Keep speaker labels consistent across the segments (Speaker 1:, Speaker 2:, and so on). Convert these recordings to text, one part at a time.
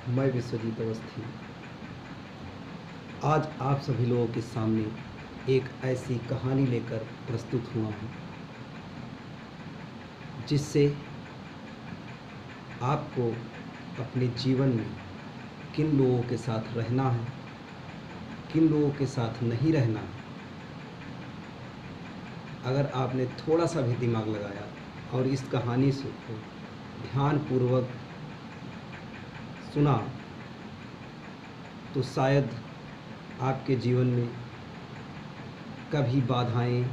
Speaker 1: मैं विश्वजीत अवस्थी आज आप सभी लोगों के सामने एक ऐसी कहानी लेकर प्रस्तुत हुआ हूँ जिससे आपको अपने जीवन में किन लोगों के साथ रहना है, किन लोगों के साथ नहीं रहना है, अगर आपने थोड़ा सा भी दिमाग लगाया और इस कहानी को ध्यानपूर्वक सुना तो शायद आपके जीवन में कभी बाधाएं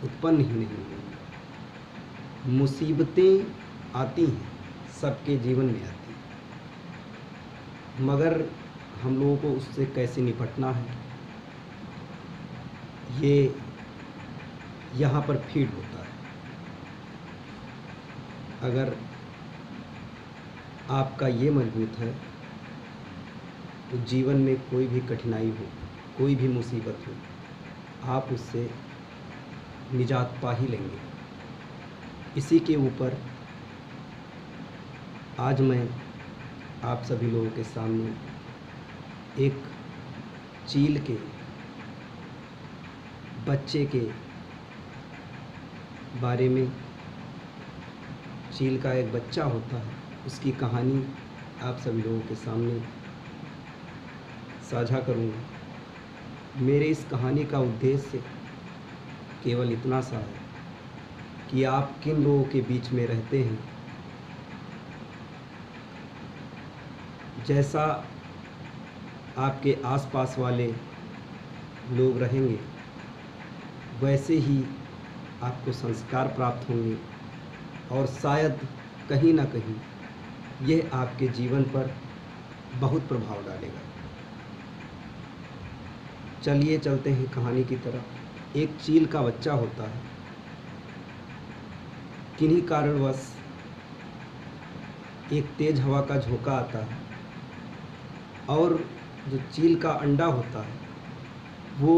Speaker 1: उत्पन्न ही नहीं होंगी। मुसीबतें आती हैं, सबके जीवन में आती हैं, मगर हम लोगों को उससे कैसे निपटना है ये यहाँ पर फीड होता है। अगर आपका ये मजबूत है तो जीवन में कोई भी कठिनाई हो, कोई भी मुसीबत हो, आप उससे निजात पा ही लेंगे। इसी के ऊपर आज मैं आप सभी लोगों के सामने एक चील के बच्चे के बारे में, चील का एक बच्चा होता है, उसकी कहानी आप सभी लोगों के सामने साझा करूँगा। मेरे इस कहानी का उद्देश्य केवल इतना सा है कि आप किन लोगों के बीच में रहते हैं, जैसा आपके आसपास वाले लोग रहेंगे वैसे ही आपको संस्कार प्राप्त होंगे और शायद कहीं ना कहीं यह आपके जीवन पर बहुत प्रभाव डालेगा। चलिए चलते हैं कहानी की तरफ। एक चील का बच्चा होता है। किन्हीं कारणवश एक तेज हवा का झोंका आता है और जो चील का अंडा होता है वो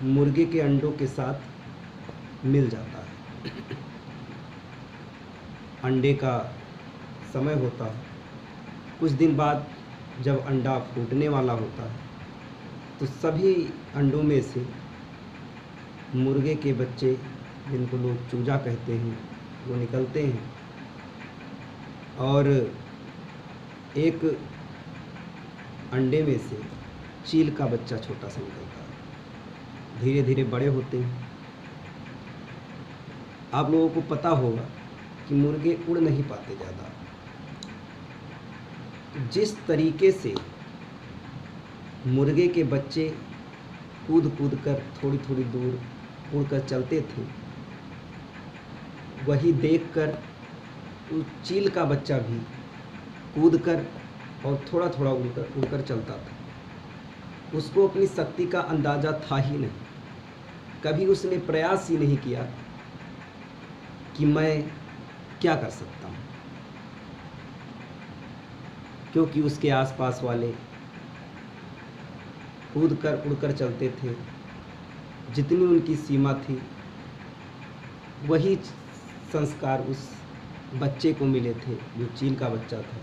Speaker 1: मुर्गे के अंडों के साथ मिल जाता है। अंडे का समय होता है। कुछ दिन बाद जब अंडा फूटने वाला होता है तो सभी अंडों में से मुर्गे के बच्चे, जिनको लोग चूजा कहते हैं, वो निकलते हैं और एक अंडे में से चील का बच्चा छोटा सा निकलता है। धीरे धीरे बड़े होते हैं। आप लोगों को पता होगा कि मुर्गे उड़ नहीं पाते ज़्यादा। जिस तरीके से मुर्गे के बच्चे कूद कूद कर थोड़ी थोड़ी दूर उड़कर चलते थे, वही देखकर उस चील का बच्चा भी कूदकर और थोड़ा थोड़ा उड़कर चलता था। उसको अपनी शक्ति का अंदाज़ा था ही नहीं। कभी उसने प्रयास ही नहीं किया कि मैं क्या कर सकता हूँ, क्योंकि उसके आसपास वाले कूद कर उड़कर चलते थे। जितनी उनकी सीमा थी वही संस्कार उस बच्चे को मिले थे जो चील का बच्चा था,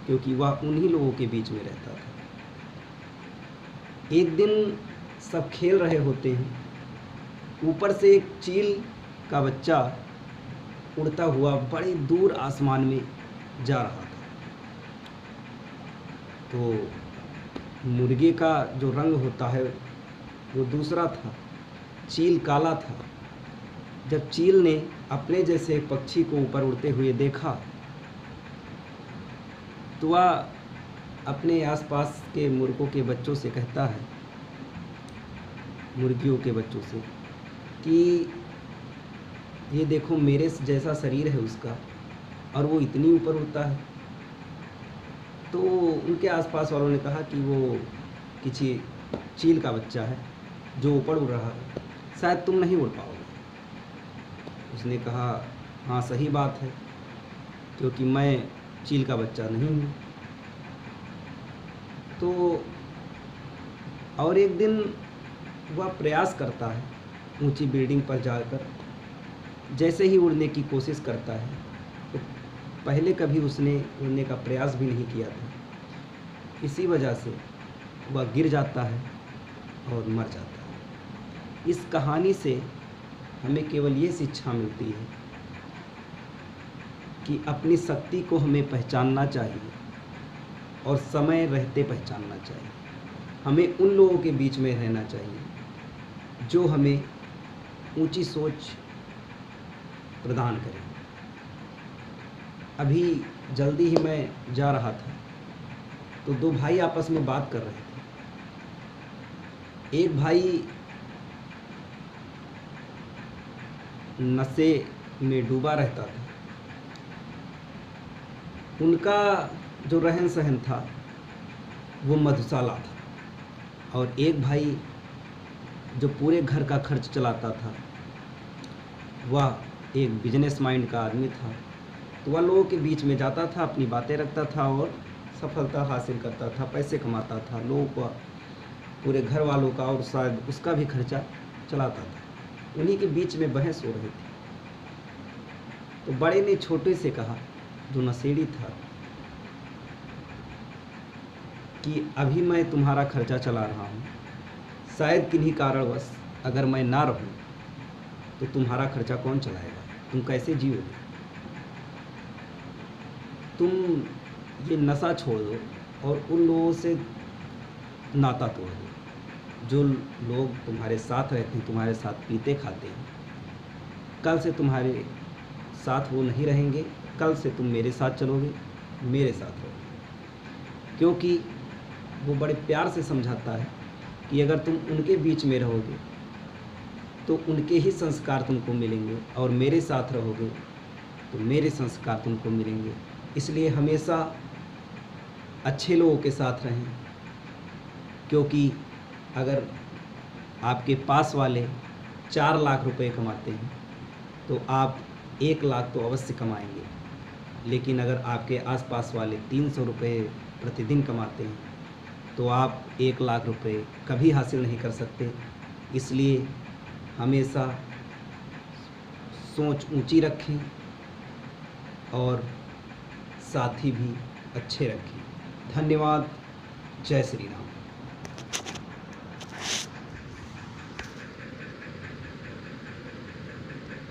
Speaker 1: क्योंकि वह उन्हीं लोगों के बीच में रहता था। एक दिन सब खेल रहे होते हैं, ऊपर से एक चील का बच्चा उड़ता हुआ बड़ी दूर आसमान में जा रहा था। तो मुर्गे का जो रंग होता है वो दूसरा था, चील काला था। जब चील ने अपने जैसे पक्षी को ऊपर उड़ते हुए देखा तो वह अपने आसपास के मुर्गों के बच्चों से कहता है, मुर्गियों के बच्चों से, कि ये देखो मेरे जैसा शरीर है उसका और वो इतनी ऊपर उड़ता है। तो उनके आसपास वालों ने कहा कि वो किसी चील का बच्चा है जो ऊपर उड़ रहा है, शायद तुम नहीं उड़ पाओगे। उसने कहा, हाँ सही बात है, क्योंकि मैं चील का बच्चा नहीं हूँ। तो और एक दिन वह प्रयास करता है, ऊंची बिल्डिंग पर जाकर जैसे ही उड़ने की कोशिश करता है, तो पहले कभी उसने उड़ने का प्रयास भी नहीं किया था। इसी वजह से वह गिर जाता है और मर जाता है। इस कहानी से हमें केवल ये शिक्षा मिलती है कि अपनी शक्ति को हमें पहचानना चाहिए और समय रहते पहचानना चाहिए। हमें उन लोगों के बीच में रहना चाहिए जो हमें ऊंची सोच प्रदान करें। अभी जल्दी ही मैं जा रहा था तो दो भाई आपस में बात कर रहे थे। एक भाई नशे में डूबा रहता था, उनका जो रहन सहन था वो मधुशाला था, और एक भाई जो पूरे घर का खर्च चलाता था वह एक बिजनेस माइंड का आदमी था। तो वह लोगों के बीच में जाता था, अपनी बातें रखता था और सफलता हासिल करता था, पैसे कमाता था, लोगों का, पूरे घर वालों का और शायद उसका भी खर्चा चलाता था। उन्हीं के बीच में बहस हो रही थी। तो बड़े ने छोटे से कहा, जो नशेड़ी था, कि अभी मैं तुम्हारा खर्चा चला रहा हूँ, शायद किन्हीं कारणवश अगर मैं ना रहूँ तो तुम्हारा खर्चा कौन चलाएगा, तुम कैसे जियोगे। तुम ये नशा छोड़ दो और उन लोगों से नाता तोड़ दो जो लोग तुम्हारे साथ रहते हैं, तुम्हारे साथ पीते खाते हैं। कल से तुम्हारे साथ वो नहीं रहेंगे, कल से तुम मेरे साथ चलोगे, मेरे साथ रहोगे। क्योंकि वो बड़े प्यार से समझाता है कि अगर तुम उनके बीच में रहोगे तो उनके ही संस्कार तुमको मिलेंगे, और मेरे साथ रहोगे तो मेरे संस्कार तुमको मिलेंगे। इसलिए हमेशा अच्छे लोगों के साथ रहें, क्योंकि अगर आपके पास वाले 4 लाख रुपए कमाते हैं तो आप 1 लाख तो अवश्य कमाएंगे, लेकिन अगर आपके आसपास वाले 300 रुपये प्रतिदिन कमाते हैं तो आप 1 लाख रुपए कभी हासिल नहीं कर सकते। इसलिए हमेशा सोच ऊंची रखें और साथी भी अच्छे रखें। धन्यवाद। जय श्री राम।